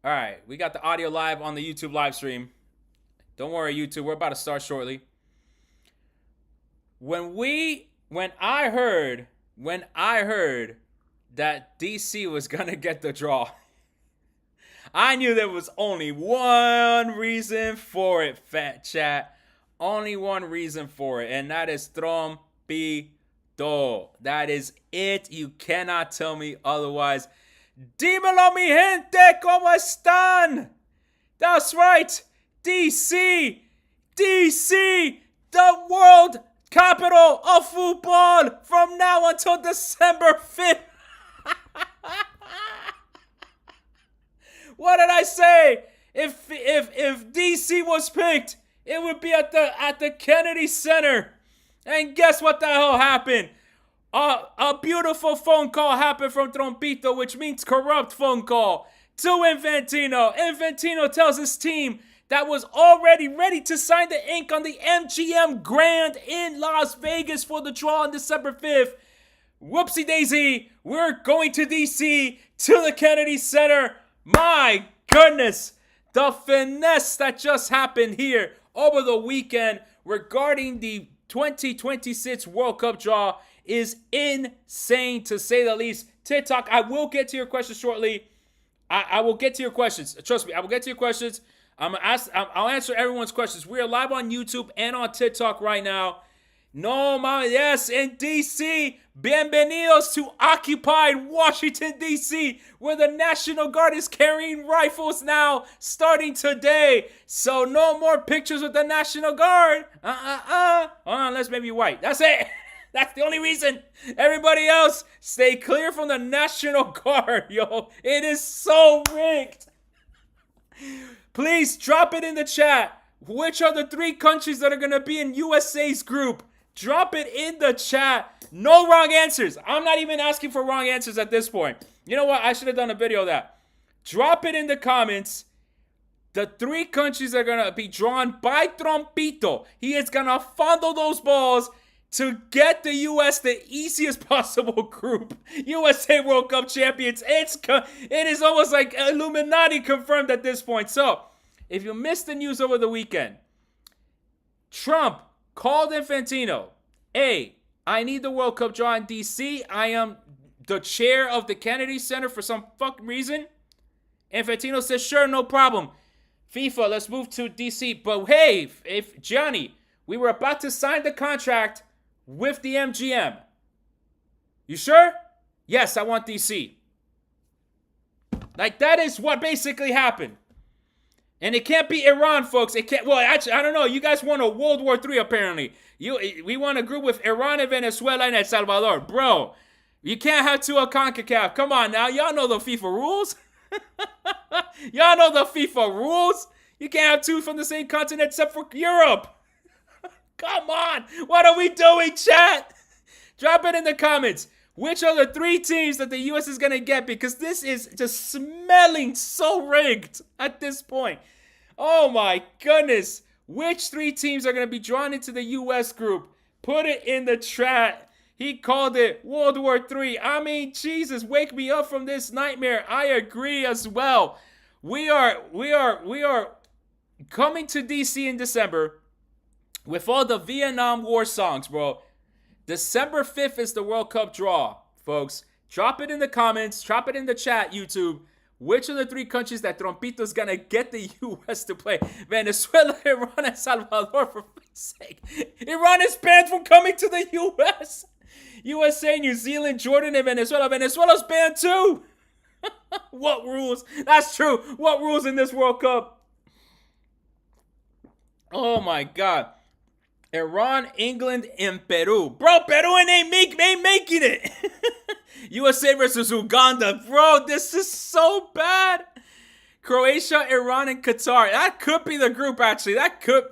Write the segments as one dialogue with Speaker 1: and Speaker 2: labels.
Speaker 1: All right, we got the audio live on the YouTube live stream. Don't worry, YouTube, we're about to start shortly. When I heard that DC was gonna get the draw, I knew there was only one reason for it, fat chat. Only one reason for it, and that is Trompito. That is it. You cannot tell me otherwise. Dímelo, mi gente, ¿cómo están? That's right, DC, DC, the world capital of football from now until December 5th. What did I say? If DC was picked, it would be at the Kennedy Center. And guess what the hell happened? A beautiful phone call happened from Trompito, which means corrupt phone call, to Infantino. Infantino tells his team that was already ready to sign the ink on the MGM Grand in Las Vegas for the draw on December 5th. Whoopsie daisy, we're going to DC, to the Kennedy Center. My goodness, the finesse that just happened here over the weekend regarding the 2026 World Cup draw is insane, to say the least. TikTok, I will get to your questions shortly. I will get to your questions. Trust me, I will get to your questions. I'll answer everyone's questions. We are live on YouTube and on TikTok right now. No, mama, yes, in DC. Bienvenidos to occupied Washington, D.C., where the National Guard is carrying rifles now, starting today. So no more pictures with the National Guard. Unless maybe white. That's it. That's the only reason. Everybody else, stay clear from the National Guard, yo. It is so rigged. Please drop it in the chat. Which are the 3 countries that are going to be in USA's group? Drop it in the chat. No wrong answers. I'm not even asking for wrong answers at this point. You know what? I should have done a video of that. Drop it in the comments. The 3 countries are going to be drawn by Trompito. He is going to fondle those balls to get the U.S. the easiest possible group. USA World Cup champions. It is almost like Illuminati confirmed at this point. So, if you missed the news over the weekend, Trump called Infantino. Hey, I need the World Cup draw in D.C. I am the chair of the Kennedy Center for some fucking reason. Infantino says, sure, no problem. FIFA, let's move to D.C. But hey, if Johnny, we were about to sign the contract with the MGM. You sure? Yes, I want D.C. Like, that is what basically happened. And it can't be Iran, folks. It can't. Well, actually, I don't know. You guys want a World War III, apparently. We want a group with Iran and Venezuela and El Salvador. Bro, you can't have 2 of CONCACAF. Come on now. Y'all know the FIFA rules. Y'all know the FIFA rules. You can't have 2 from the same continent except for Europe. Come on. What are we doing, chat? Drop it in the comments. Which are the 3 teams that the U.S. is going to get? Because this is just smelling so rigged at this point. Oh my goodness. Which 3 teams are going to be drawn into the U.S. group? Put it in the chat. He called it World War III. I mean, Jesus, wake me up from this nightmare. I agree as well. We are coming to D.C. in December with all the Vietnam War songs, bro. December 5th is the World Cup draw, folks. Drop it in the comments. Drop it in the chat, YouTube. Which of the 3 countries that Trompito's going to get the U.S. to play? Venezuela, Iran, and Salvador, for fuck's sake. Iran is banned from coming to the U.S. USA, New Zealand, Jordan, and Venezuela. Venezuela's banned too. What rules? That's true. What rules in this World Cup? Oh, my God. Iran, England, and Peru. Bro, Peru ain't making it. USA versus Uganda. Bro, this is so bad. Croatia, Iran, and Qatar. That could be the group, actually.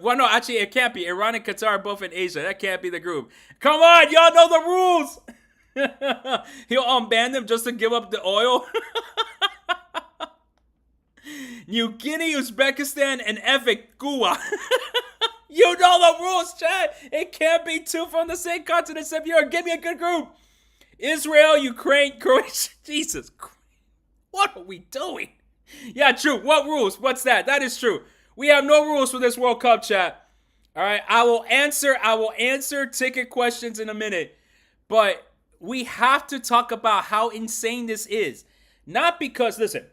Speaker 1: Well, no, actually, it can't be. Iran and Qatar are both in Asia. That can't be the group. Come on, y'all know the rules. He'll unban them just to give up the oil. New Guinea, Uzbekistan, and Cuba. You know the rules, chat. It can't be 2 from the same continent except Europe. Give me a good group. Israel, Ukraine, Croatia. Jesus Christ. What are we doing? Yeah, true. What rules? What's that? That is true. We have no rules for this World Cup, chat. All right, I will answer ticket questions in a minute. But we have to talk about how insane this is. Not because, listen,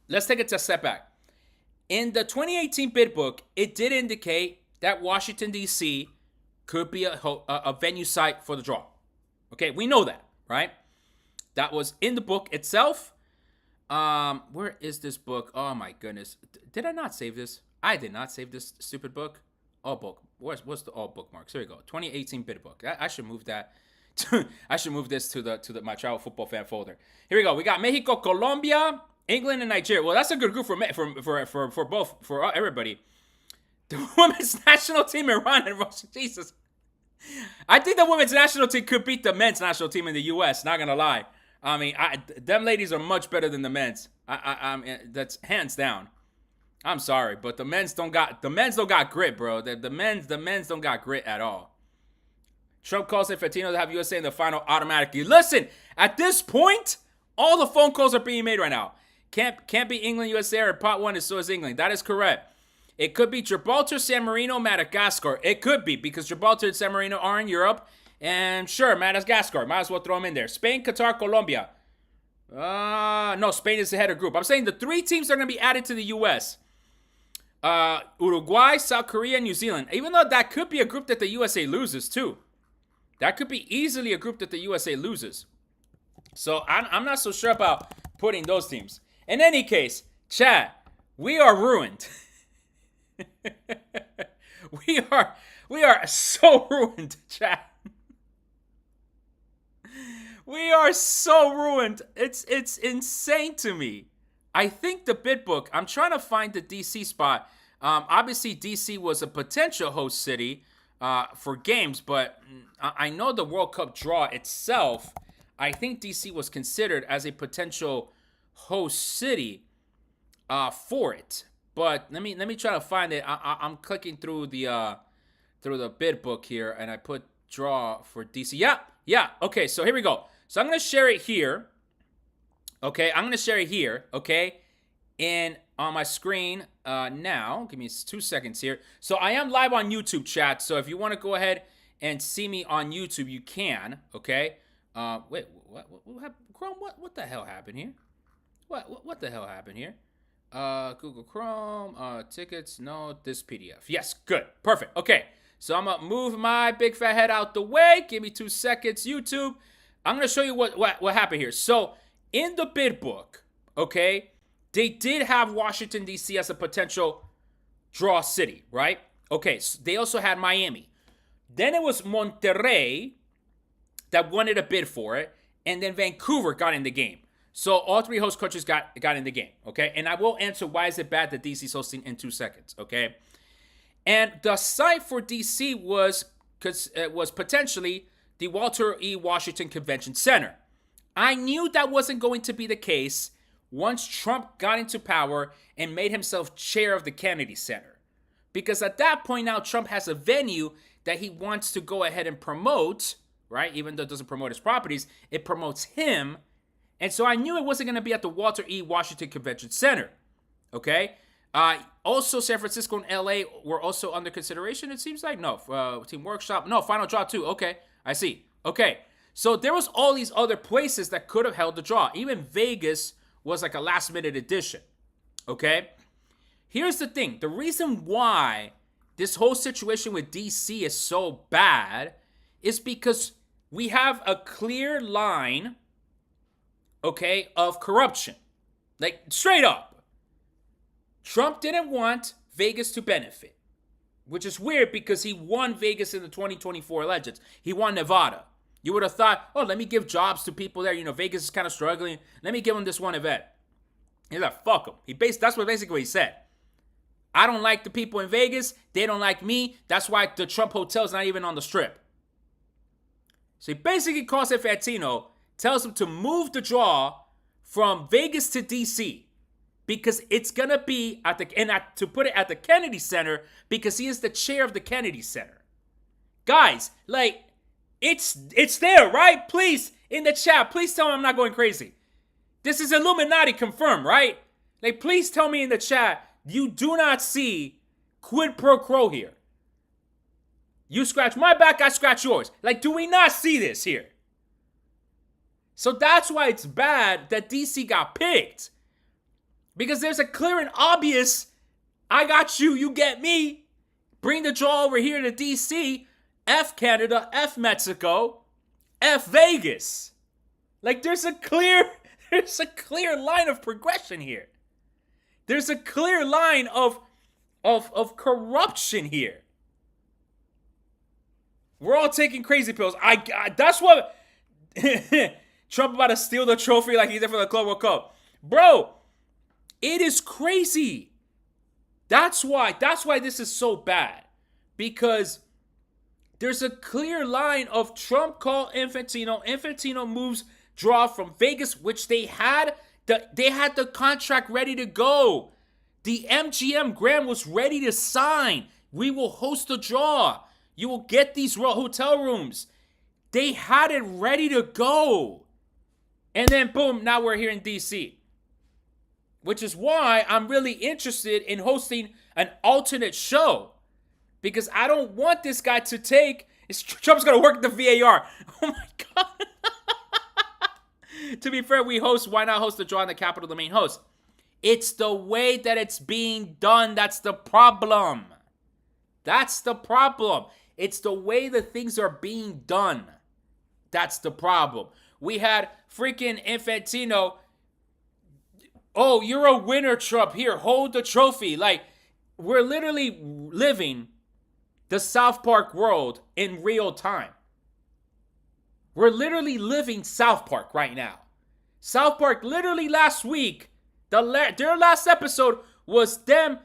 Speaker 1: let's take it a step back. In the 2018 bid book, it did indicate that Washington, D.C. could be a venue site for the draw. Okay, we know that, right? That was in the book itself. Where is this book? Oh my goodness. Did I not save this? I did not save this stupid book. All book. What's the all bookmarks? Here we go. 2018 bid book. I should move that. I should move this to my travel football fan folder. Here we go. We got Mexico, Colombia, England, and Nigeria. Well, that's a good group for everybody. The women's national team, Iran and Russia. Jesus. I think the women's national team could beat the men's national team in the U.S. Not gonna lie. I mean, them ladies are much better than the men's. That's hands down. I'm sorry, but the men's don't got grit, bro. The men's don't got grit at all. Trump calls Infantino to have USA in the final automatically. Listen, at this point, all the phone calls are being made right now. Can't be England, USA, or pot one, and so is England. That is correct. It could be Gibraltar, San Marino, Madagascar. It could be, because Gibraltar and San Marino are in Europe. And sure, Madagascar. Might as well throw them in there. Spain, Qatar, Colombia. No, Spain is the head of group. I'm saying the three teams that are going to be added to the U.S. Uruguay, South Korea, New Zealand. Even though that could be a group that the USA loses, too. That could be easily a group that the USA loses. So I'm not so sure about putting those teams. In any case, chat, we are ruined. we are so ruined, chat. We are so ruined. It's insane to me. I think the bid book, I'm trying to find the DC spot. Obviously, DC was a potential host city for games, but I know the World Cup draw itself, I think DC was considered as a potential host city for it. But let me try to find it. I'm clicking through the bid book here, and I put draw for DC. Yeah. Okay, so here we go. So I'm gonna share it here. Okay, Okay, and on my screen now. Give me 2 seconds here. So I am live on YouTube, chat. So if you want to go ahead and see me on YouTube, you can. Okay. Wait, what happened? Chrome? What the hell happened here? What the hell happened here? Google Chrome, tickets, no, this PDF. Yes, good, perfect. Okay, so I'm gonna move my big fat head out the way. Give me 2 seconds, YouTube. I'm gonna show you what happened here. So in the bid book, okay, they did have Washington D.C. as a potential draw city, right? Okay, so they also had Miami. Then it was Monterrey that wanted a bid for it, and then Vancouver got in the game. So all three host countries got in the game, okay? And I will answer why is it bad that DC is hosting in 2 seconds, okay? And the site for DC was potentially the Walter E. Washington Convention Center. I knew that wasn't going to be the case once Trump got into power and made himself chair of the Kennedy Center. Because at that point now, Trump has a venue that he wants to go ahead and promote, right? Even though it doesn't promote his properties, it promotes him. And so I knew it wasn't going to be at the Walter E. Washington Convention Center, okay? Also, San Francisco and L.A. were also under consideration, it seems like. No, Team Workshop. No, Final Draw too. Okay, I see. Okay, so there was all these other places that could have held the draw. Even Vegas was like a last-minute addition, okay? Here's the thing. The reason why this whole situation with D.C. is so bad is because we have a clear line, okay, of corruption. Like, straight up. Trump didn't want Vegas to benefit, which is weird because he won Vegas in the 2024 elections. He won Nevada. You would have thought, oh, let me give jobs to people there. You know, Vegas is kind of struggling. Let me give them this one event. He's like, fuck them. That's what basically he said. I don't like the people in Vegas. They don't like me. That's why the Trump Hotel's not even on the Strip. So he basically calls Infantino, tells him to move the draw from Vegas to D.C. because it's going to be to put it at the Kennedy Center because he is the chair of the Kennedy Center. Guys, like, it's there, right? Please, in the chat, please tell me I'm not going crazy. This is Illuminati confirmed, right? Like, please tell me in the chat, you do not see quid pro quo here. You scratch my back, I scratch yours. Like, do we not see this here? So that's why it's bad that DC got picked. Because there's a clear and obvious, I got you, you get me. Bring the draw over here to DC. F Canada, F Mexico, F Vegas. Like, there's a clear line of progression here. There's a clear line of corruption here. We're all taking crazy pills. That's what Trump about to steal the trophy like he did for the Club World Cup. Bro, it is crazy. That's why this is so bad. Because there's a clear line of Trump call Infantino. Infantino moves draw from Vegas, which they had the contract ready to go. The MGM Grand was ready to sign. We will host a draw. You will get these hotel rooms. They had it ready to go. And then boom, now we're here in DC. Which is why I'm really interested in hosting an alternate show. Because I don't want this guy to take... Trump's going to work the VAR. Oh my God. To be fair, why not host the draw in the Capitol, the main host? It's the way that it's being done. That's the problem. That's the problem. It's the way that things are being done. That's the problem. We had freaking Infantino. Oh, you're a winner, Trump. Here, hold the trophy. Like, we're literally living the South Park world in real time. We're literally living South Park right now. South Park literally last week, their last episode was them,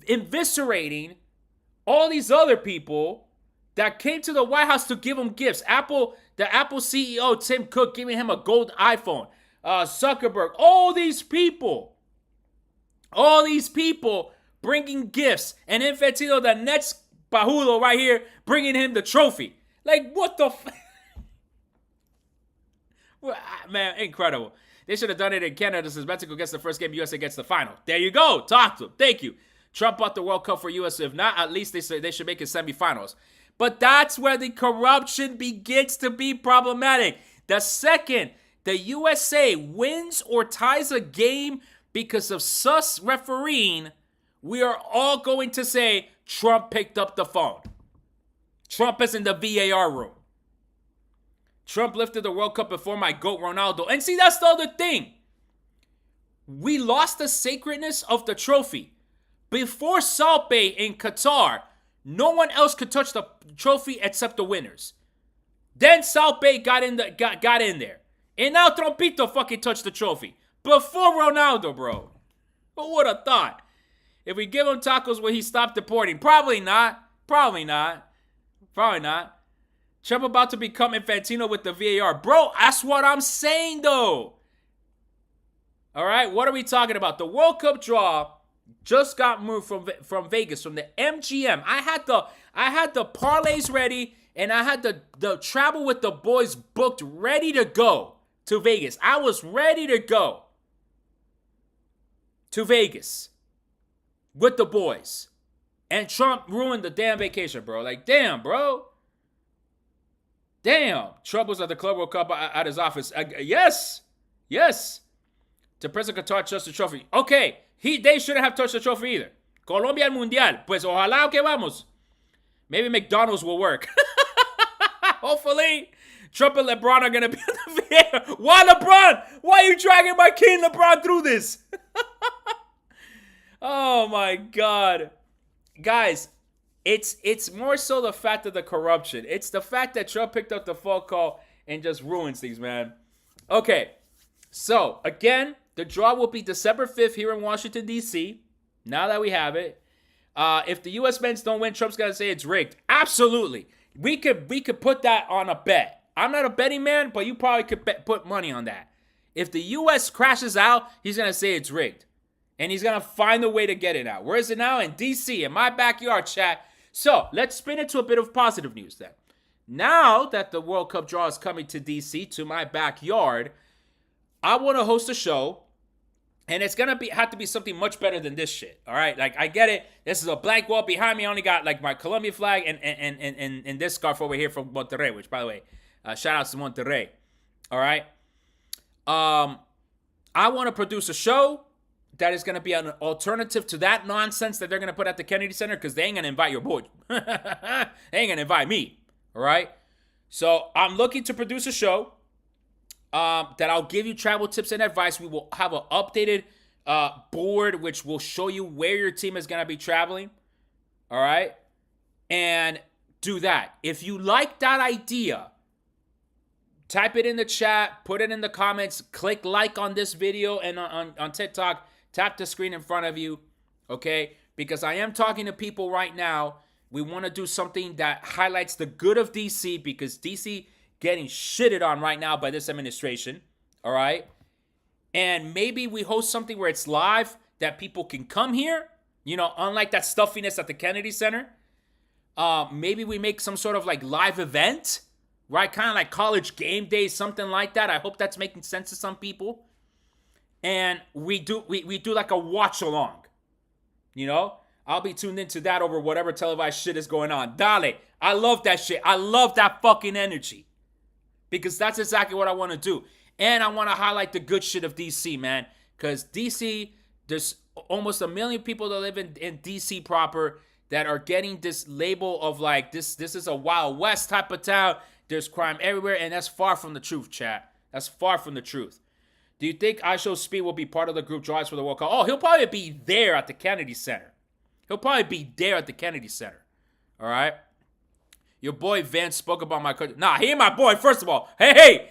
Speaker 1: eviscerating all these other people that came to the White House to give them gifts. The Apple CEO, Tim Cook, giving him a gold iPhone. Zuckerberg, all these people bringing gifts. And Infantino, the next Bajulo right here, bringing him the trophy. Like, what the Man, incredible. They should have done it in Canada since Mexico gets the first game, USA gets the final. There you go. Talk to them. Thank you. Trump bought the World Cup for US. If not, at least they should make it semifinals. But that's where the corruption begins to be problematic. The second the USA wins or ties a game because of sus refereeing, we are all going to say Trump picked up the phone. Trump is in the VAR room. Trump lifted the World Cup before my GOAT Ronaldo. And see, that's the other thing. We lost the sacredness of the trophy. Before Salt Bay in Qatar, no one else could touch the trophy except the winners. Then Salt Bay got in there. And now Trumpito fucking touched the trophy. Before Ronaldo, bro. Who would have thought? If we give him tacos, will he stop deporting? Probably not. Probably not. Trump about to become Infantino with the VAR. Bro, that's what I'm saying, though. All right, what are we talking about? The World Cup draw just got moved from Vegas, from the MGM. I had the parlays ready, and I had the travel with the boys booked, ready to go to Vegas. I was ready to go to Vegas with the boys. And Trump ruined the damn vacation, bro. Like, damn, bro. Damn. Trump was at the Club World Cup at his office. Yes. To President Qatar touch the trophy. Okay. They shouldn't have touched the trophy either. Colombia al Mundial. Pues ojalá que vamos. Maybe McDonald's will work. Hopefully. Trump and LeBron are going to be on the VAR. Why LeBron? Why are you dragging my king LeBron through this? Oh my God. Guys, it's more so the fact of the corruption. It's the fact that Trump picked up the phone call and just ruins things, man. Okay, so again, the draw will be December 5th here in Washington, D.C. Now that we have it. If the U.S. men's don't win, Trump's going to say it's rigged. Absolutely. We could put that on a bet. I'm not a betting man, but you probably could put money on that. If the U.S. crashes out, he's going to say it's rigged. And he's going to find a way to get it out. Where is it now? In D.C., in my backyard, chat. So, let's spin it to a bit of positive news then. Now that the World Cup draw is coming to D.C., to my backyard, I want to host a show And it's gonna have to be something much better than this shit. All right, like I get it. This is a blank wall behind me. I only got like my Colombia flag and this scarf over here from Monterrey. Which, by the way, shout outs to Monterrey. All right. I want to produce a show that is gonna be an alternative to that nonsense that they're gonna put at the Kennedy Center, because they ain't gonna invite your boy. They ain't gonna invite me. All right. So I'm looking to produce a show that I'll give you travel tips and advice. We will have an updated board which will show you where your team is going to be traveling. All right? And do that. If you like that idea, type it in the chat, put it in the comments, click like on this video, and on TikTok, tap the screen in front of you, okay? Because I am talking to people right now. We want to do something that highlights the good of DC, because DC getting shitted on right now by this administration, all right? And maybe we host something where it's live, that people can come here, you know, unlike that stuffiness at the Kennedy Center. Maybe we make some sort of like live event, right? Kind of like college game day, something like that. I hope that's making sense to some people. And we do like a watch along, you know? I'll be tuned into that over whatever televised shit is going on. Dale, I love that shit. I love that fucking energy. Because that's exactly what I want to do. And I want to highlight the good shit of DC, man. Because DC, there's almost 1 million people that live in DC proper that are getting this label of like, this is a Wild West type of town. There's crime everywhere. And that's far from the truth, chat. That's far from the truth. Do you think I Show Speed will be part of the group drives for the World Cup? Oh, he'll probably be there at the Kennedy Center. He'll probably be there at the Kennedy Center. All right? Your boy Vance spoke about my country. Nah, he ain't my boy, first of all. Hey,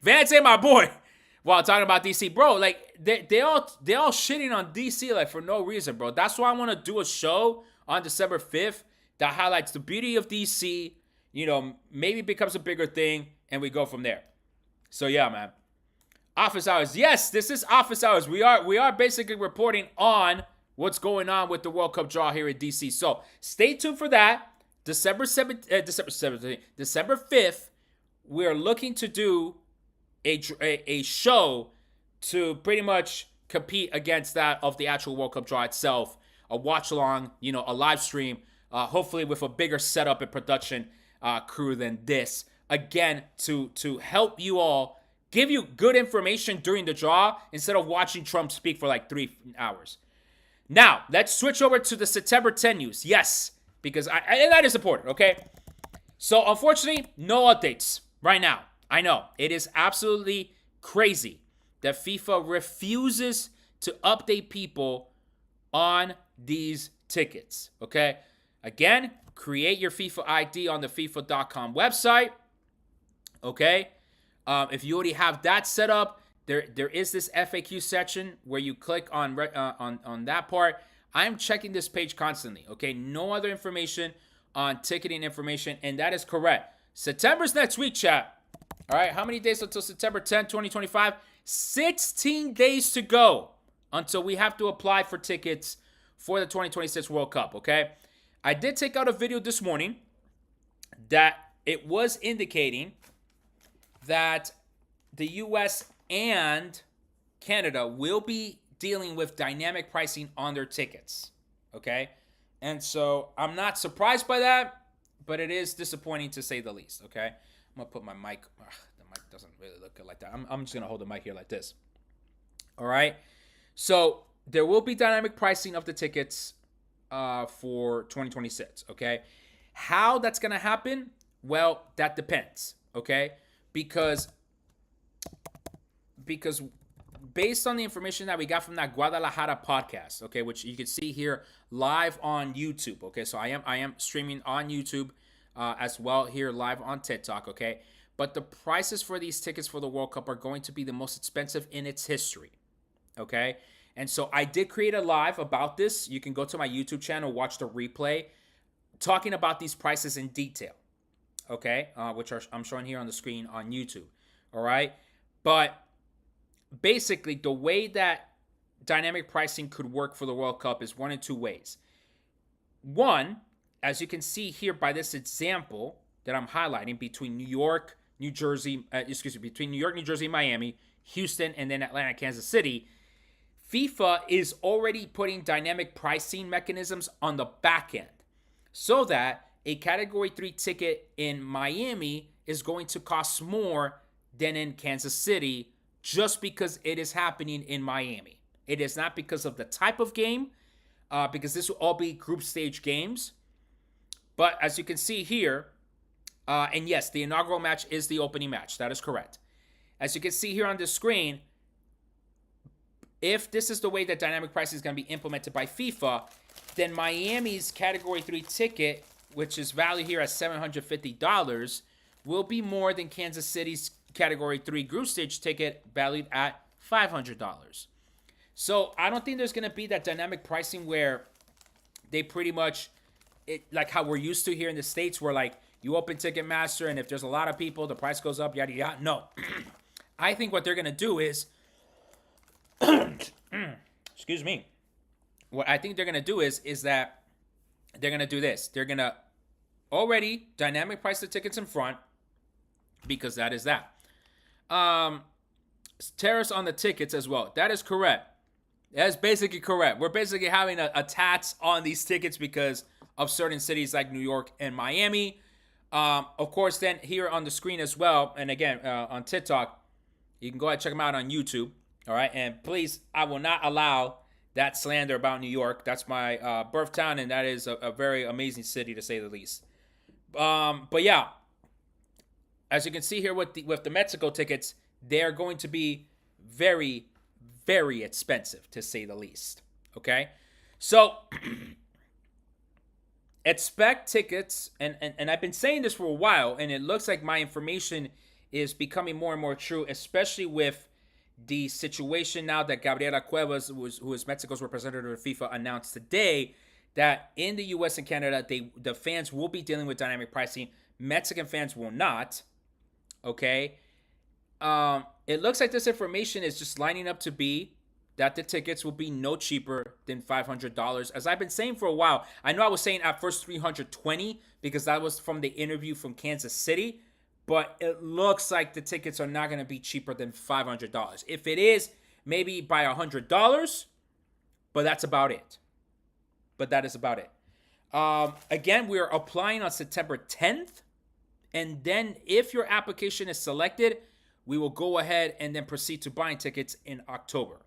Speaker 1: Vance ain't my boy. While talking about DC, bro, like they all shitting on DC like for no reason, bro. That's why I want to do a show on December 5th that highlights the beauty of DC. You know, maybe becomes a bigger thing, and we go from there. So yeah, man. Office hours. Yes, this is office hours. We are basically reporting on what's going on with the World Cup draw here in DC. So stay tuned for that. December 5th, we're looking to do a show to pretty much compete against that of the actual World Cup draw itself. A watch along, you know, a live stream, hopefully with a bigger setup and production crew than this. Again, to help you all, give you good information during the draw instead of watching Trump speak for like 3 hours. Now, let's switch over to the September 10 news. Yes. Because that is important, okay? So, unfortunately, no updates right now. I know. It is absolutely crazy that FIFA refuses to update people on these tickets, okay? Again, create your FIFA ID on the FIFA.com website, okay? If you already have that set up, there is this FAQ section where you click on that part. I'm checking this page constantly, okay? No other information on ticketing information, and that is correct. September's next week, chat. All right, how many days until September 10, 2025? 16 days to go until we have to apply for tickets for the 2026 World Cup, okay? I did take out a video this morning that it was indicating that the U.S. and Canada will be dealing with dynamic pricing on their tickets, okay? And so I'm not surprised by that, but it is disappointing to say the least, okay? I'm going to put my mic. The mic doesn't really look good like that. I'm just going to hold the mic here like this. All right? So there will be dynamic pricing of the tickets for 2026, okay? How that's going to happen? Well, that depends, okay? Because based on the information that we got from that Guadalajara podcast, okay, which you can see here live on YouTube, okay? So I am streaming on YouTube as well here live on TikTok, okay? But the prices for these tickets for the World Cup are going to be the most expensive in its history, okay? And so I did create a live about this. You can go to my YouTube channel, watch the replay, talking about these prices in detail, okay? Which I'm showing here on the screen on YouTube, all right? But basically, the way that dynamic pricing could work for the World Cup is one in two ways. One, as you can see here by this example that I'm highlighting between New York, New Jersey, Miami, Houston, and then Atlanta, Kansas City, FIFA is already putting dynamic pricing mechanisms on the back end so that a Category 3 ticket in Miami is going to cost more than in Kansas City just because it is happening in Miami. It is not because of the type of game, because this will all be group stage games. But as you can see here, and yes, the inaugural match is the opening match. That is correct. As you can see here on the screen, if this is the way that dynamic pricing is going to be implemented by FIFA, then Miami's Category 3 ticket, which is valued here at $750, will be more than Kansas City's Category 3 group stage ticket valued at $500. So I don't think there's going to be that dynamic pricing where they pretty much, like how we're used to here in the States, where like you open Ticketmaster and if there's a lot of people, the price goes up, yada, yada. No. I think what they're going to do is, excuse me. What I think they're going to do is that they're going to do this. They're going to already dynamic price the tickets in front because that is that. Tariffs on the tickets as well. That is correct. That is basically correct. We're basically having a tax on these tickets because of certain cities like New York and Miami. Of course, then here on the screen as well, and again, on TikTok, you can go ahead and check them out on YouTube. All right. And please, I will not allow that slander about New York. That's my birth town, and that is a very amazing city to say the least. But yeah, as you can see here with the Mexico tickets, they're going to be very, very expensive to say the least. Okay, so expect tickets, and I've been saying this for a while, and it looks like my information is becoming more and more true, especially with the situation now that Gabriela Cuevas, who is Mexico's representative of FIFA, announced today that in the U.S. and Canada, the fans will be dealing with dynamic pricing. Mexican fans will not. Okay. It looks like this information is just lining up to be that the tickets will be no cheaper than $500. As I've been saying for a while, I know I was saying at first $320 because that was from the interview from Kansas City, but it looks like the tickets are not going to be cheaper than $500. If it is, maybe by $100, but that's about it. But that is about it. Again, we are applying on September 10th. And then if your application is selected, we will go ahead and then proceed to buying tickets in October.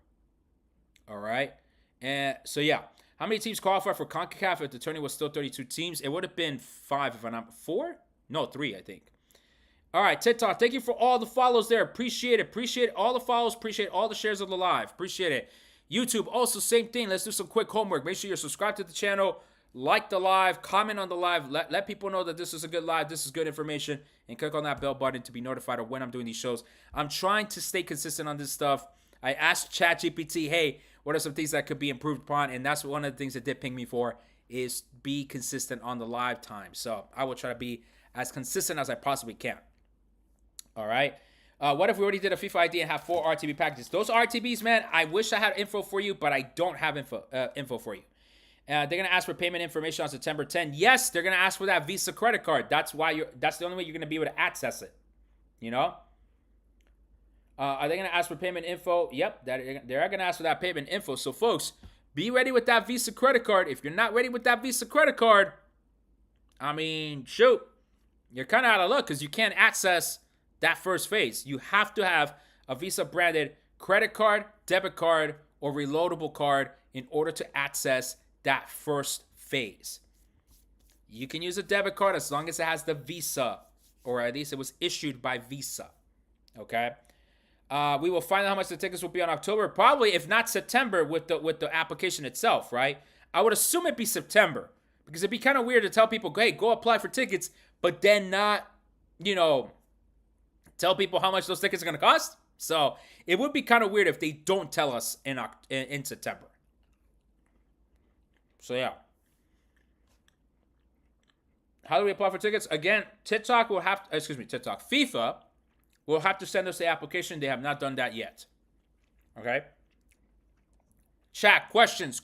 Speaker 1: All right. And so, yeah. How many teams qualify for CONCACAF if the tournament was still 32 teams? It would have been 5 if I'm not... 4? No, 3, I think. All right, TikTok, thank you for all the follows there. Appreciate it. Appreciate all the follows. Appreciate all the shares of the live. Appreciate it. YouTube, also same thing. Let's do some quick homework. Make sure you're subscribed to the channel. Like the live. Comment on the live. Let people know that this is a good live. This is good information. And click on that bell button to be notified of when I'm doing these shows. I'm trying to stay consistent on this stuff. I asked ChatGPT, hey, what are some things that could be improved upon? And that's one of the things it did ping me for is be consistent on the live time. So I will try to be as consistent as I possibly can. All right. What if we already did a FIFA ID and have 4 RTB packages? Those RTBs, man, I wish I had info for you, but I don't have info for you. They're going to ask for payment information on September 10th. Yes, they're going to ask for that Visa credit card. That's the only way you're going to be able to access it. You know? Are they going to ask for payment info? Yep, they're going to ask for that payment info. So, folks, be ready with that Visa credit card. If you're not ready with that Visa credit card, I mean, shoot, you're kind of out of luck because you can't access that first phase. You have to have a Visa branded credit card, debit card, or reloadable card in order to access that first phase. You can use a debit card as long as it has the Visa, or at least it was issued by Visa. Okay. We will find out how much the tickets will be on October, probably if not September with the application itself, right? I would assume it'd be September because it'd be kind of weird to tell people, hey, go apply for tickets, but then not, tell people how much those tickets are going to cost. So it would be kind of weird if they don't tell us in September. So yeah. How do we apply for tickets? Again, FIFA will have to send us the application. They have not done that yet. Okay. Chat, questions.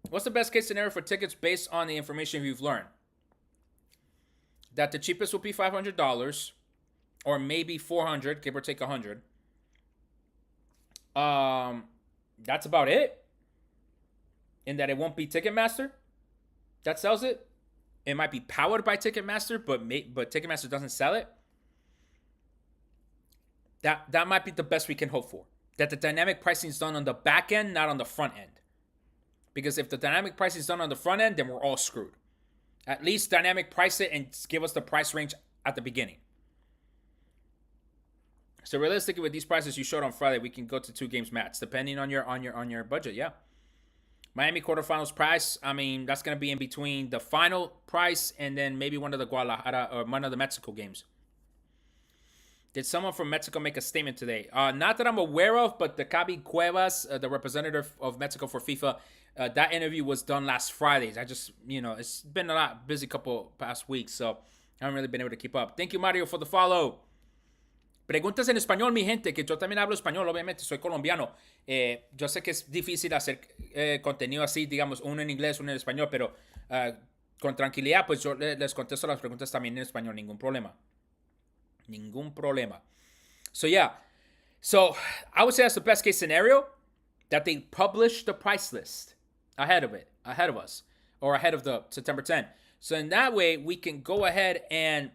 Speaker 1: What's the best case scenario for tickets based on the information you've learned? That the cheapest will be $500. or maybe 400, give or take 100. That's about it. In that it won't be Ticketmaster that sells it. It might be powered by Ticketmaster, but Ticketmaster doesn't sell it. That might be the best we can hope for. That the dynamic pricing is done on the back end, not on the front end. Because if the dynamic pricing is done on the front end, then we're all screwed. At least dynamic price it and give us the price range at the beginning. So realistically, with these prices you showed on Friday, we can go to 2 games max, depending on your budget. Yeah. Miami quarterfinals price. I mean, that's gonna be in between the final price and then maybe one of the Guadalajara or one of the Mexico games. Did someone from Mexico make a statement today? Not that I'm aware of, but the Cabi Cuevas, the representative of Mexico for FIFA, that interview was done last Friday. I just, it's been a lot busy couple past weeks, so I haven't really been able to keep up. Thank you, Mario, for the follow. Preguntas en español, mi gente, que yo también hablo español, obviamente, soy colombiano. Yo sé que es difícil hacer contenido así, digamos, uno en inglés, uno en español, pero con tranquilidad, pues yo les contesto las preguntas también en español, ningún problema. Ningún problema. So yeah. So I would say that's the best case scenario, that they publish the price list ahead of us, or ahead of the September 10. So in that way, we can go ahead and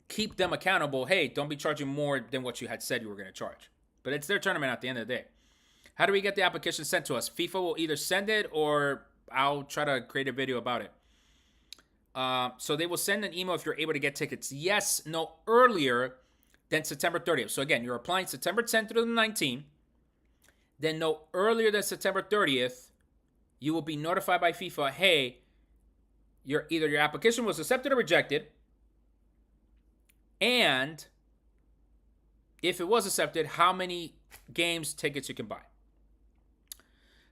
Speaker 1: keep them accountable. Hey, don't be charging more than what you had said you were going to charge. But it's their tournament at the end of the day. How do we get the application sent to us? FIFA will either send it or I'll try to create a video about it. So they will send an email if you're able to get tickets. Yes, no earlier than September 30th. So again, you're applying September 10th through the 19th. Then no earlier than September 30th, you will be notified by FIFA, hey, either your application was accepted or rejected. And if it was accepted, how many games tickets you can buy.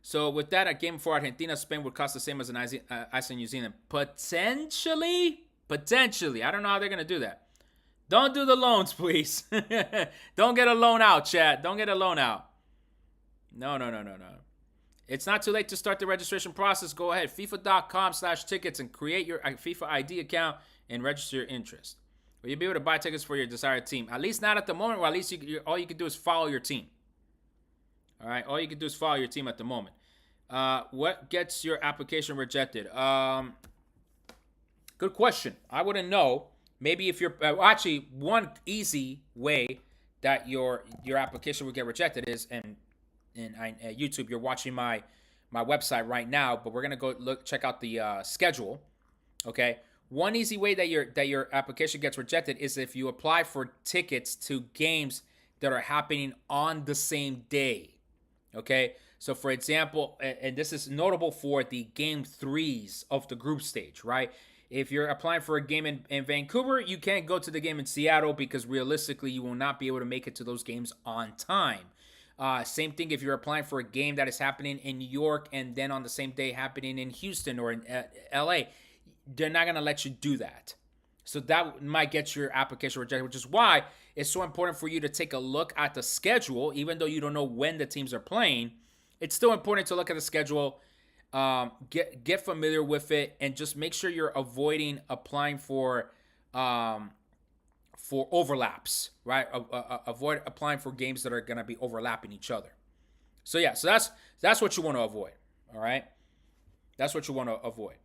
Speaker 1: So with that, a game for Argentina, Spain would cost the same as an Iceland, New Zealand. Potentially. I don't know how they're going to do that. Don't do the loans, please. Don't get a loan out, chat. Don't get a loan out. No. It's not too late to start the registration process. Go ahead, FIFA.com/tickets and create your FIFA ID account and register your interest. Will you be able to buy tickets for your desired team? At least not at the moment, or at least all you can do is follow your team. All right, all you can do is follow your team at the moment. What gets your application rejected? Good question. I wouldn't know. Maybe if you're actually, one easy way that your application would get rejected is and YouTube. You're watching my website right now, but we're gonna go check out the schedule. Okay. One easy way that your application gets rejected is if you apply for tickets to games that are happening on the same day. Okay, so for example, and this is notable for the game 3s of the group stage, right? If you're applying for a game in Vancouver, you can't go to the game in Seattle because realistically you will not be able to make it to those games on time. Same thing if you're applying for a game that is happening in New York and then on the same day happening in Houston or in LA. They're not going to let you do that. So that might get your application rejected, which is why it's so important for you to take a look at the schedule. Even though you don't know when the teams are playing, it's still important to look at the schedule, get familiar with it, and just make sure you're avoiding applying for overlaps, right? Avoid applying for games that are going to be overlapping each other. So yeah, so that's what you want to avoid, all right? That's what you want to avoid.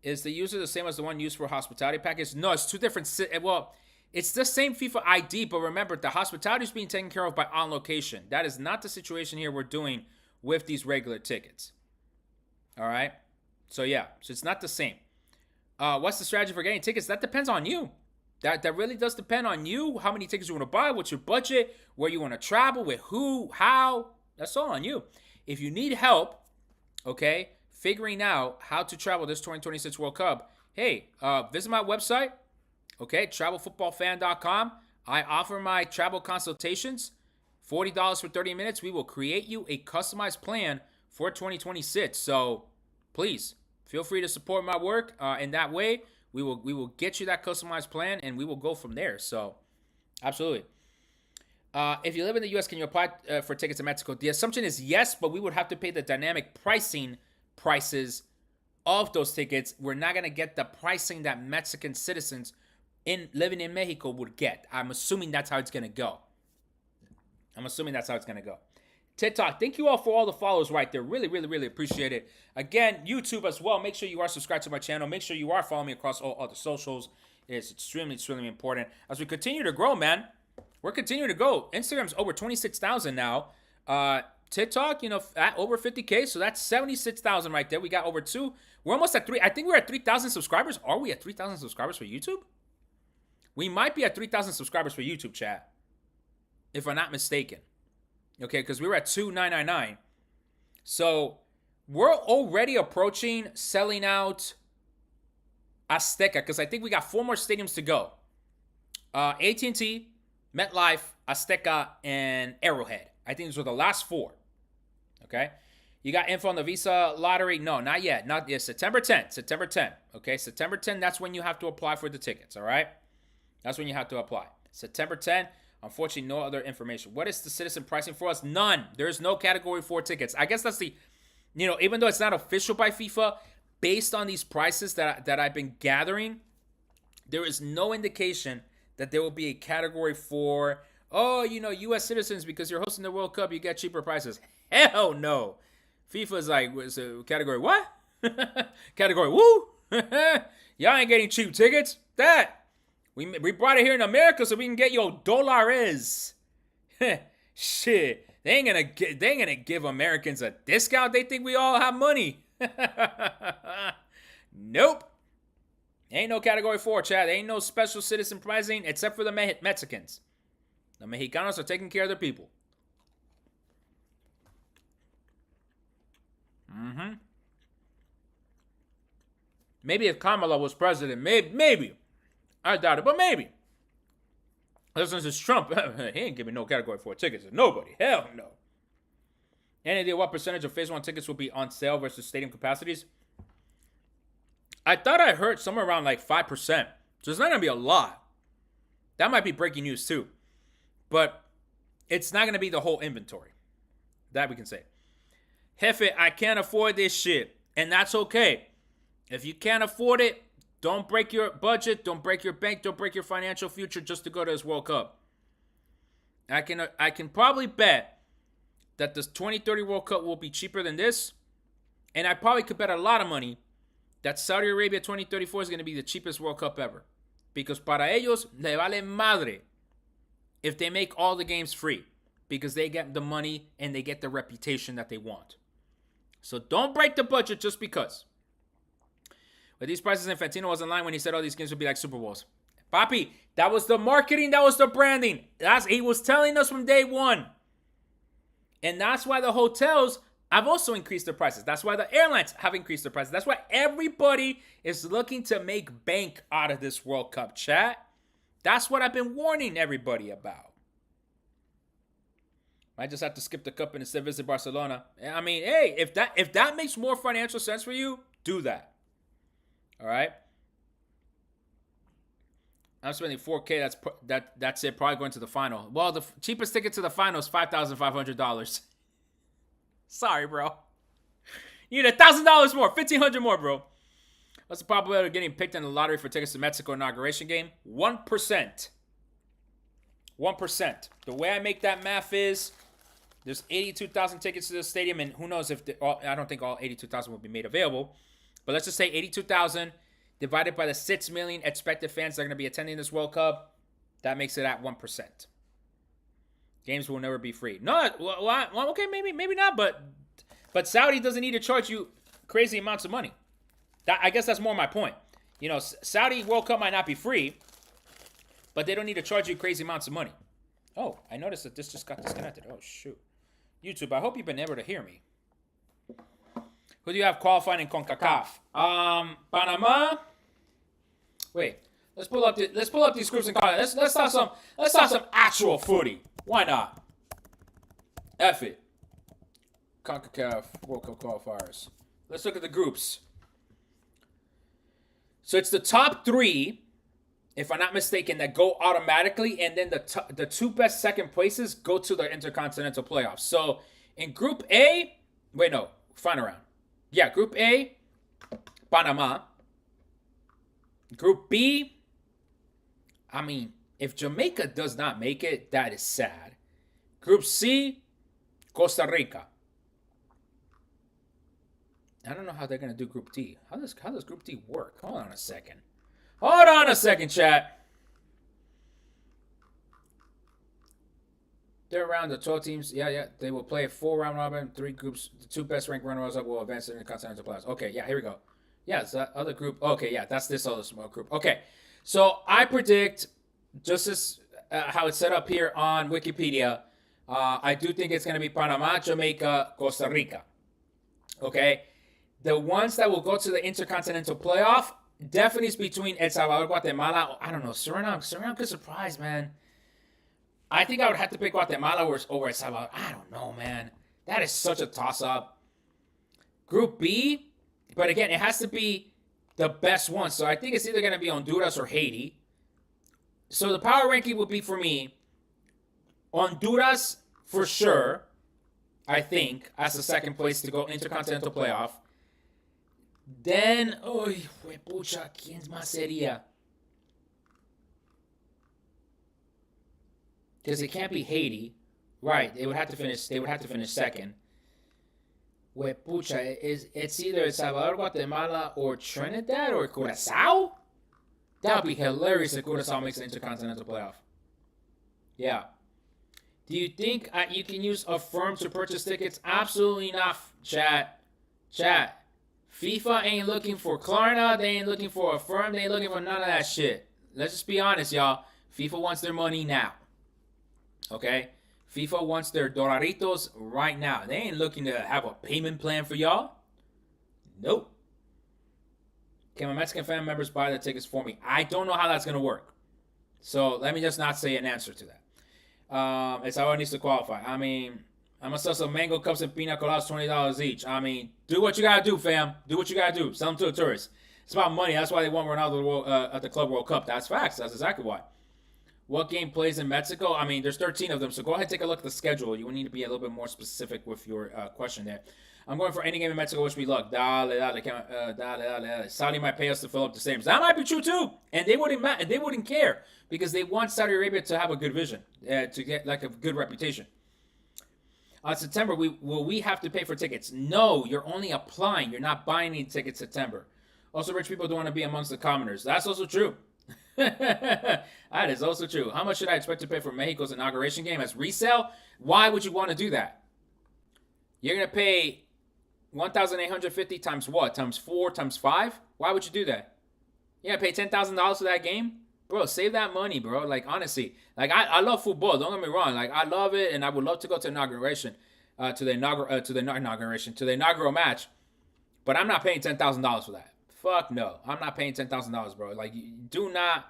Speaker 1: Is the user the same as the one used for hospitality package? No, it's two different. Well, it's the same FIFA ID, but remember, the hospitality is being taken care of by On Location. That is not the situation here we're doing with these regular tickets. All right? So, yeah. So, it's not the same. What's the strategy for getting tickets? That depends on you. That really does depend on you. How many tickets you want to buy, what's your budget, where you want to travel, with who, how. That's all on you. If you need help, okay, figuring out how to travel this 2026 World Cup, hey, visit my website, okay, travelfootballfan.com. I offer my travel consultations, $40 for 30 minutes. We will create you a customized plan for 2026. So please feel free to support my work. In that way, we will get you that customized plan and we will go from there. So absolutely. If you live in the U.S., can you apply for tickets in Mexico? The assumption is yes, but we would have to pay the dynamic prices of those tickets. We're not going to get the pricing that Mexican citizens in living in Mexico would get. I'm assuming that's how it's gonna go. TikTok, thank you all for all the follows right there. Really, really, really appreciate it. Again, YouTube as well. Make sure you are subscribed to my channel. Make sure you are following me across all other socials. It is extremely, extremely important. As we continue to grow, man, we're continuing to go. Instagram's over 26,000 now. TikTok, at over 50K. So that's 76,000 right there. We got over 2. We're almost at 3. I think we're at 3,000 subscribers. Are we at 3,000 subscribers for YouTube? We might be at 3,000 subscribers for YouTube, chat. If I'm not mistaken. Okay, because we were at 2,999. So we're already approaching selling out Azteca, because I think we got 4 more stadiums to go. AT&T, MetLife, Azteca, and Arrowhead. I think these were the last 4. Okay? You got info on the Visa lottery? No, not yet. Not yet. September 10th. September 10th. Okay? September 10th, that's when you have to apply for the tickets, all right? That's when you have to apply. September 10th. Unfortunately, no other information. What is the citizen pricing for us? None. There's no category 4 tickets. I guess that's the, even though it's not official by FIFA, based on these prices that I've been gathering, there is no indication that there will be a category 4. Oh, U.S. citizens, because you're hosting the World Cup, you get cheaper prices. Hell no. FIFA's like, category what? Category woo? Y'all ain't getting cheap tickets. We brought it here in America so we can get dólares. Shit, they ain't gonna give Americans a discount. They think we all have money. Nope. Ain't no category 4, chat. Ain't no special citizen pricing except for the Mexicans. The Mexicanos are taking care of their people. Maybe if Kamala was president, maybe. I doubt it, but maybe. Since it's Trump, he ain't giving no category 4 tickets to nobody. Hell no. Any idea what percentage of phase 1 tickets will be on sale versus stadium capacities? I thought I heard somewhere around like 5%. So it's not going to be a lot. That might be breaking news too. But it's not going to be the whole inventory. That we can say. Jefe, I can't afford this shit. And that's okay. If you can't afford it, don't break your budget, don't break your bank, don't break your financial future just to go to this World Cup. I can probably bet that this 2030 World Cup will be cheaper than this. And I probably could bet a lot of money that Saudi Arabia 2034 is going to be the cheapest World Cup ever. Because para ellos, le vale madre if they make all the games free. Because they get the money and they get the reputation that they want. So don't break the budget just because. With these prices, Infantino was in line when he said all these games would be like Super Bowls. Papi, that was the marketing, that was the branding. He was telling us from day one. And that's why the hotels have also increased their prices. That's why the airlines have increased their prices. That's why everybody is looking to make bank out of this World Cup, chat. That's what I've been warning everybody about. I just have to skip the cup and instead visit Barcelona. I mean, hey, if that makes more financial sense for you, do that. All right. I'm spending $4K. That's it. Probably going to the final. Well, the cheapest ticket to the final is $5,500. Sorry, bro. You need $1,000 more, $1,500 more, bro. What's the probability of getting picked in the lottery for tickets to Mexico inauguration game? 1%. 1%. The way I make that math is there's 82,000 tickets to the stadium, and who knows if I don't think all 82,000 will be made available. But let's just say 82,000 divided by the 6 million expected fans that are going to be attending this World Cup. That makes it at 1%. Games will never be free. No, well, okay, maybe not, but Saudi doesn't need to charge you crazy amounts of money. I guess that's more my point. Saudi World Cup might not be free, but they don't need to charge you crazy amounts of money. Oh, I noticed that this just got disconnected. Oh, shoot. YouTube, I hope you've been able to hear me. Who do you have qualifying in CONCACAF? Panama. Wait, let's pull up these groups and call it. Let's talk some actual footy. Why not? F it. CONCACAF World Cup qualifiers. Let's look at the groups. So it's the top 3, if I'm not mistaken, that go automatically, and then the 2 best second places go to the Intercontinental Playoffs. So in Group A, final round. Yeah, Group A, Panama. Group B, I mean, if Jamaica does not make it, that is sad. Group C, Costa Rica. I don't know how they're gonna do Group D. How does Group D work? Hold on a second. Hold on a second, chat. Third round, the 12 teams. Yeah. They will play a 4-round robin, 3 groups. The 2 best ranked runners up will advance in the continental playoffs. Okay, yeah, here we go. Yeah, it's that other group. Okay, yeah, that's this other small group. Okay, so I predict just as how it's set up here on Wikipedia. I do think it's going to be Panama, Jamaica, Costa Rica. Okay, the ones that will go to the intercontinental playoff definitely is between El Salvador, Guatemala. I don't know, Suriname could surprise, man. I think I would have to pick Guatemala over El Salvador. I don't know, man. That is such a toss-up. Group B, but again, it has to be the best one. So I think it's either going to be Honduras or Haiti. So the power ranking would be for me, Honduras for sure, I think, as the second place to go intercontinental playoff. Then, pucha, ¿quién más sería? Because it can't be Haiti, right? They would have to finish second. Pucha, it's either El Salvador, Guatemala, or Trinidad, or Curacao? That would be hilarious if Curacao makes an intercontinental playoff. Yeah. Do you think you can use a firm to purchase tickets? Absolutely not, chat. FIFA ain't looking for Klarna. They ain't looking for a firm. They ain't looking for none of that shit. Let's just be honest, y'all. FIFA wants their money now. Okay? FIFA wants their dolaritos right now. They ain't looking to have a payment plan for y'all. Nope. Can my Mexican family members buy the tickets for me? I don't know how that's going to work. So let me just not say an answer to that. It's how it needs to qualify. I mean, I'm going to sell some mango cups and pina coladas, $20 each. I mean, do what you got to do, fam. Do what you got to do. Sell them to the tourists. It's about money. That's why they want Ronaldo at the Club World Cup. That's facts. That's exactly why. What game plays in Mexico? I mean, there's 13 of them, so go ahead and take a look at the schedule. You will need to be a little bit more specific with your question there. I'm going for any game in Mexico. Wish me luck. Dale. Saudi might pay us to fill up the stadiums. That might be true too, and they wouldn't care because they want Saudi Arabia to have a good vision, to get like a good reputation. September, will we have to pay for tickets? No, you're only applying. You're not buying any tickets September. Also, rich people don't want to be amongst the commoners. That's also true. That is also true. How much should I expect to pay for Mexico's inauguration game as resale? Why would you want to do that? You're going to pay $1,850 times what? Times 4, times 5? Why would you do that? You're going to pay $10,000 for that game? Bro, save that money, bro. Like, honestly. Like, I love football. Don't get me wrong. Like, I love it, and I would love to go to inauguration. To the inaugural match. But I'm not paying $10,000 for that. Fuck no. I'm not paying $10,000, bro. Like, do not,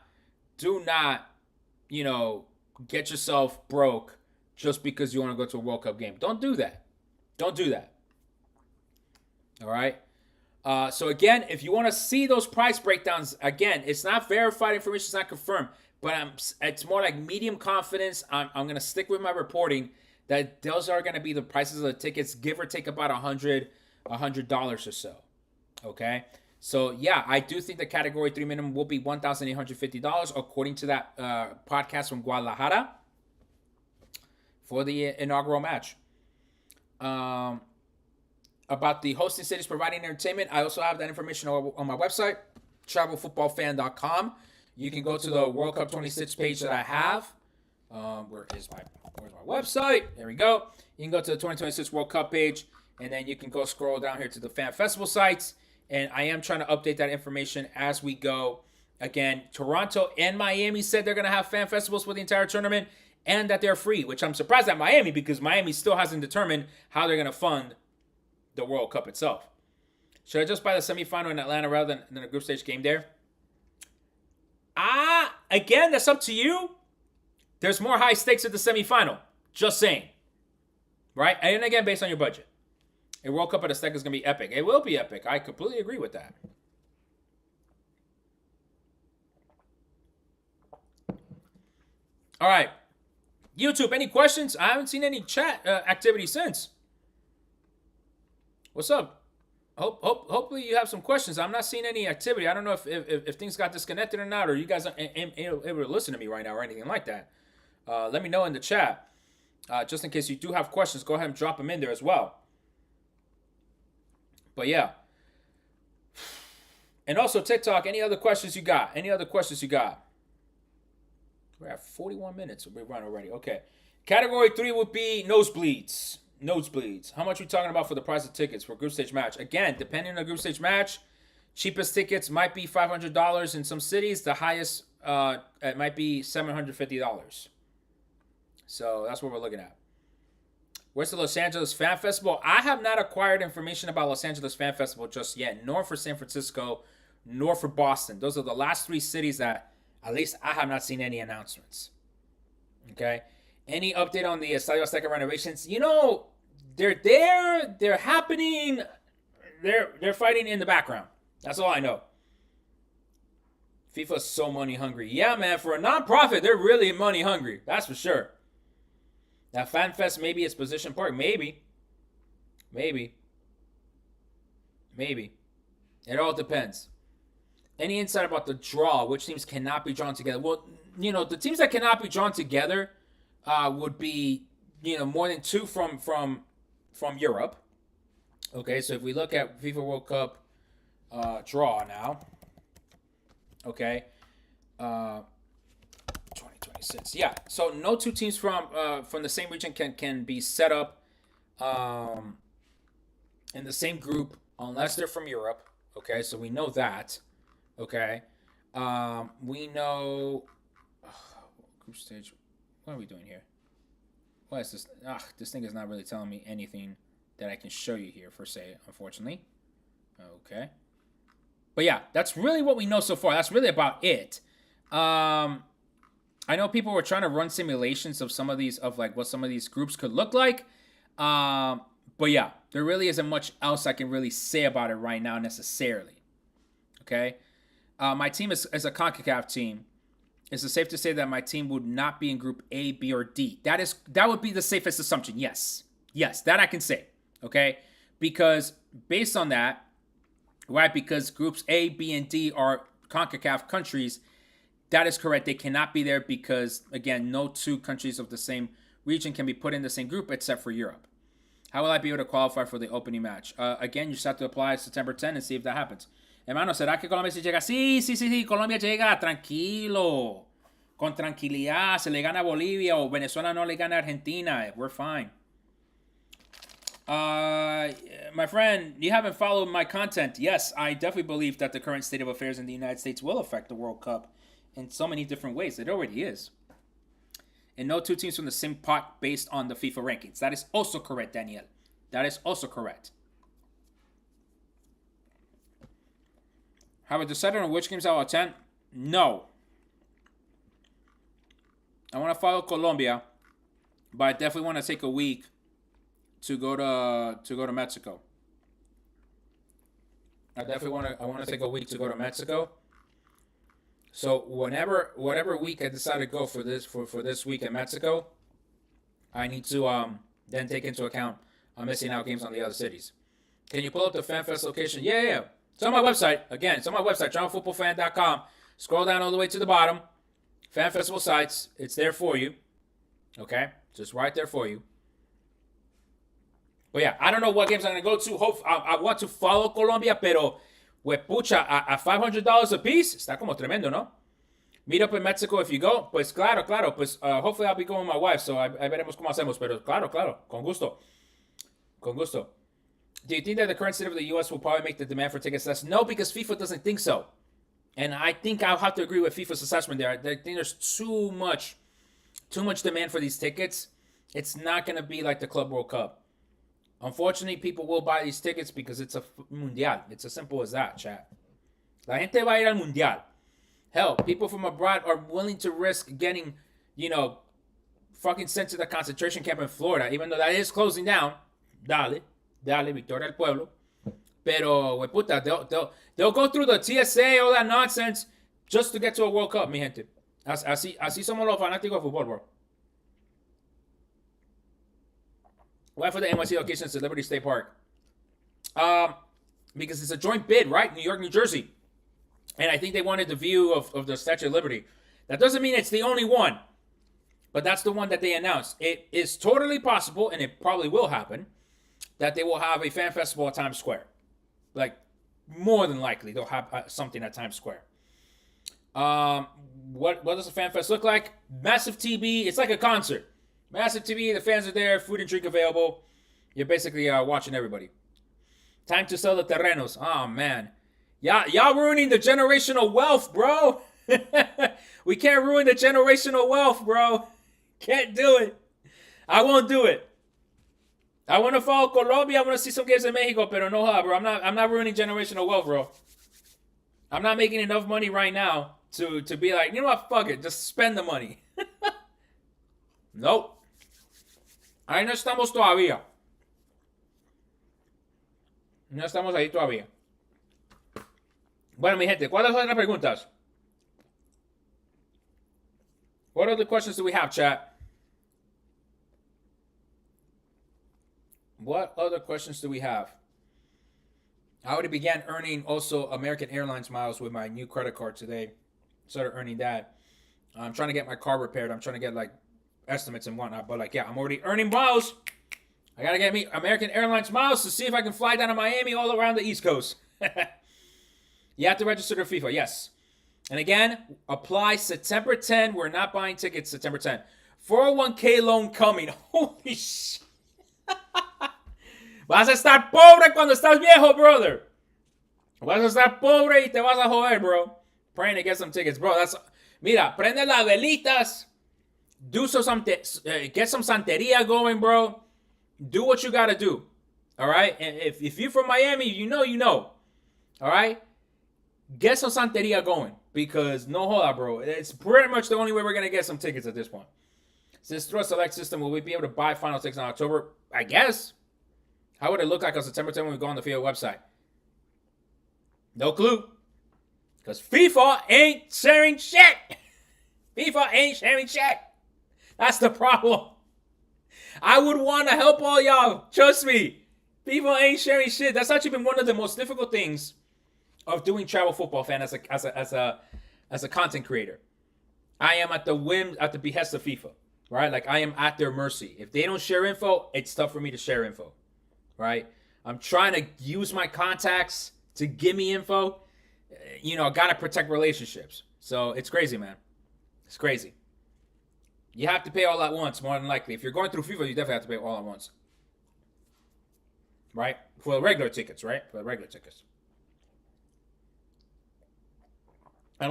Speaker 1: get yourself broke just because you want to go to a World Cup game. Don't do that. Don't do that. All right? So, again, if you want to see those price breakdowns, again, it's not verified information. It's not confirmed. But it's more like medium confidence. I'm going to stick with my reporting that those are going to be the prices of the tickets, give or take about $100 or so. Okay? So, yeah, I do think the Category 3 minimum will be $1,850, according to that podcast from Guadalajara for the inaugural match. About the hosting cities providing entertainment, I also have that information on my website, travelfootballfan.com. You can go to the World Cup 26 page that I have. Where's my website? There we go. You can go to the 2026 World Cup page, and then you can go scroll down here to the fan festival sites. And I am trying to update that information as we go. Again, Toronto and Miami said they're going to have fan festivals for the entire tournament and that they're free, which I'm surprised at Miami because Miami still hasn't determined how they're going to fund the World Cup itself. Should I just buy the semifinal in Atlanta rather than a group stage game there? Again, that's up to you. There's more high stakes at the semifinal. Just saying. Right? And again, based on your budget. A World Cup at Azteca is going to be epic. It will be epic. I completely agree with that. All right. YouTube, any questions? I haven't seen any chat activity since. What's up? Hopefully you have some questions. I'm not seeing any activity. I don't know if things got disconnected or not, or you guys aren't able to listen to me right now or anything like that. Let me know in the chat. Just in case you do have questions, go ahead and drop them in there as well. But yeah. And also TikTok, any other questions you got? Any other questions you got? We're at 41 minutes. We're run already. Okay. Category 3 would be nosebleeds. Nosebleeds. How much are we talking about for the price of tickets for group stage match? Again, depending on the group stage match, cheapest tickets might be $500 in some cities. The highest it might be $750. So that's what we're looking at. Where's the Los Angeles Fan Festival? I have not acquired information about Los Angeles Fan Festival just yet, nor for San Francisco, nor for Boston. Those are the last 3 cities that at least I have not seen any announcements. Okay? Any update on the Estadio Azteca renovations? You know, they're there, they're happening, they're fighting in the background. That's all I know. FIFA's so money hungry. Yeah, man, for a non-profit, they're really money hungry. That's for sure. Now, FanFest maybe it's Position Park. Maybe. It all depends. Any insight about the draw? Which teams cannot be drawn together? Well, you know, the teams that cannot be drawn together would be, you know, more than 2 from Europe. Okay, so if we look at FIFA World Cup draw now. Okay. 2026. Yeah. So no 2 teams from the same region can be set up in the same group unless they're from Europe. Okay, so we know that. Okay. We know group stage. What are we doing here? What is this? This thing is not really telling me anything that I can show you here per se, unfortunately. Okay. But yeah, that's really what we know so far. That's really about it. I know people were trying to run simulations of some of these, of like what some of these groups could look like. But yeah, there really isn't much else I can really say about it right now necessarily. Okay. My team is a CONCACAF team. Is it safe to say that my team would not be in group A, B, or D? That would be the safest assumption. Yes, that I can say. Okay, because based on that, right? Because groups A, B, and D are CONCACAF countries. That is correct. They cannot be there because, again, no 2 countries of the same region can be put in the same group except for Europe. How will I be able to qualify for the opening match? Again, you just have to apply September 10 and see if that happens. Hermano, ¿será que Colombia sí llega? Sí, Colombia llega, tranquilo. Con tranquilidad, se le gana a Bolivia o Venezuela no le gana a Argentina. We're fine. My friend, you haven't followed my content. Yes, I definitely believe that the current state of affairs in the United States will affect the World Cup in so many different ways. It already is. And no 2 teams from the same pot based on the FIFA rankings. That is also correct, Daniel. That is also correct. Have I decided on which games I'll attend? No. I want to follow Colombia, but I definitely want to take a week to go to Mexico. I want to take a week to go to Mexico. So whatever week I decide to go for this week in Mexico, I need to then take into account I'm missing out games on the other cities. Can you pull up the FanFest location? Yeah. It's on my website. Again, it's on my website, johnfootballfan.com. Scroll down all the way to the bottom. Fan Festival sites. It's there for you. Okay? Just right there for you. But yeah, I don't know what games I'm going to go to. I want to follow Colombia, pero huepucha, a $500 a piece, está como tremendo, ¿no? Meet up in Mexico if you go. Pues claro. Pues hopefully I'll be going with my wife, so ahí veremos cómo hacemos. Pero claro, con gusto. Do you think that the current state of the U.S. will probably make the demand for tickets less? No, because FIFA doesn't think so. And I think I'll have to agree with FIFA's assessment there. I think there's too much demand for these tickets. It's not going to be like the Club World Cup. Unfortunately, people will buy these tickets because it's a mundial. It's as simple as that, chat. La gente va a ir al mundial. Hell, people from abroad are willing to risk getting, fucking sent to the concentration camp in Florida, even though that is closing down. Dale, Victoria del Pueblo. Pero, hueputa, they'll go through the TSA, all that nonsense, just to get to a World Cup, mi gente. Así somos los fanáticos de fútbol, bro. Why for the NYC location to Liberty State Park? because it's a joint bid, right? New York, New Jersey. And I think they wanted the view of the Statue of Liberty. That doesn't mean it's the only one, but that's the one that they announced. It is totally possible, and it probably will happen, that they will have a fan festival at Times Square. Like, more than likely, they'll have something at Times Square. What does a fan fest look like? Massive TV. It's like a concert. Massive TV. The fans are there. Food and drink available. You're basically watching everybody. Time to sell the terrenos. Oh, man. Y'all ruining the generational wealth, bro. We can't ruin the generational wealth, bro. Can't do it. I won't do it. I want to follow Colombia. I want to see some games in Mexico, pero no, bro. I'm not ruining generational wealth, bro. I'm not making enough money right now to be like, you know what, fuck it, just spend the money. Nope. Ahí no estamos todavía. No estamos ahí todavía. Bueno, mi gente, ¿cuáles son las preguntas? What other questions do we have, chat? What other questions do we have? I already began earning also American Airlines miles with my new credit card today. Started earning that. I'm trying to get my car repaired. I'm trying to get like estimates and whatnot. But like, yeah, I'm already earning miles. I gotta get me American Airlines miles to see if I can fly down to Miami all around the East Coast. You have to register to FIFA, yes. And again, apply September 10. We're not buying tickets September 10. 401k loan coming. Holy shit. Vas a estar pobre cuando estás viejo, brother. Vas a estar pobre y te vas a joder, bro. Praying to get some tickets, bro. Mira, prende las velitas. Get some santeria going, bro. Do what you gotta do. All right? And if you're from Miami, you know. All right? Get some santeria going. Because no joda, bro. It's pretty much the only way we're gonna get some tickets at this point. Since through a select system, will we be able to buy final tickets in October? I guess. How would it look like on September 10 when we go on the FIFA website? No clue. Because FIFA ain't sharing shit. FIFA ain't sharing shit. That's the problem. I would want to help all y'all. Trust me. FIFA ain't sharing shit. That's actually been one of the most difficult things of doing travel football fan as a content creator. I am at the behest of FIFA. Right? Like I am at their mercy. If they don't share info, it's tough for me to share info. Right? I'm trying to use my contacts to give me info. You know, I gotta protect relationships. So it's crazy, man. It's crazy. You have to pay all at once, more than likely. If you're going through FIFA, you definitely have to pay all at once. Right? For the regular tickets, right? For the regular tickets. I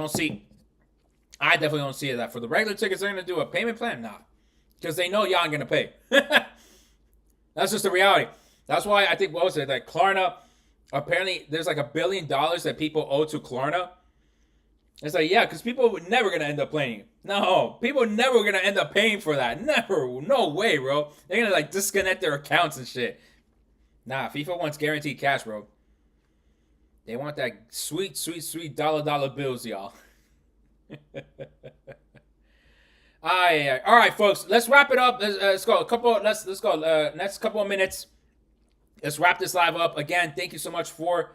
Speaker 1: definitely don't see that. For the regular tickets, they're gonna do a payment plan? Nah. Because they know y'all ain't gonna pay. That's just the reality. That's why I think, what was it, like Klarna, apparently there's like $1 billion that people owe to Klarna. It's like, yeah, because people were never going to end up playing. No, people never going to end up paying for that. Never. No way, bro. They're going to like disconnect their accounts and shit. Nah, FIFA wants guaranteed cash, bro. They want that sweet, sweet, sweet dollar bills, y'all. All right, folks. Let's wrap it up. Let's go. Let's go. Next couple of minutes. Let's wrap this live up. Again, thank you so much for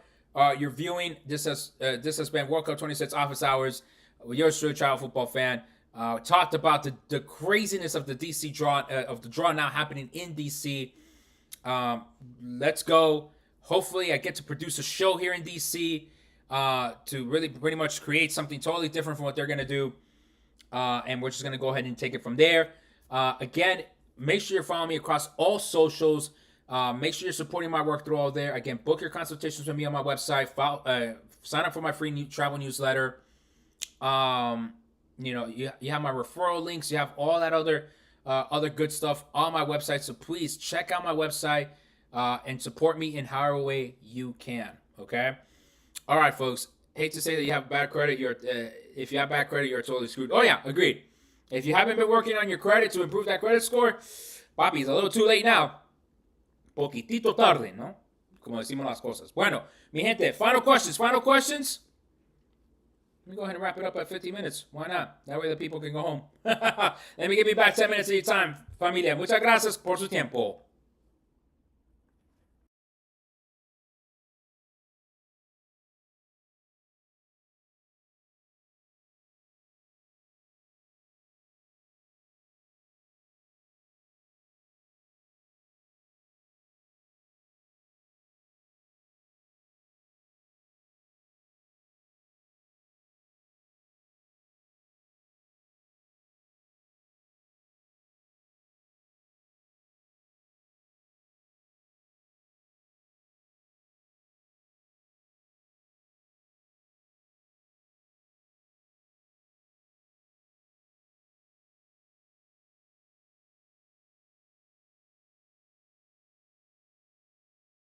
Speaker 1: your viewing. This has been World Cup 26 Office Hours with yours truly, travel football fan. Talked about the craziness of the DC draw, of the draw now happening in DC. Let's go. Hopefully, I get to produce a show here in DC to really pretty much create something totally different from what they're going to do. And we're just going to go ahead and take it from there. Again, make sure you're following me across all socials. Make sure you're supporting my work through all there. Again, book your consultations with me on my website. Sign up for my free travel newsletter. You know, you have my referral links. You have all that other good stuff on my website. So please check out my website and support me in however way you can. Okay. All right, folks. Hate to say that you have bad credit. If you have bad credit, you're totally screwed. Oh yeah, agreed. If you haven't been working on your credit to improve that credit score, papi, it's a little too late now. Poquitito tarde, ¿no? Como decimos las cosas. Bueno, mi gente, final questions. Let me go ahead and wrap it up at 50 minutes. Why not? That way the people can go home. Let me give you back 10 minutes of your time, familia. Muchas gracias por su tiempo.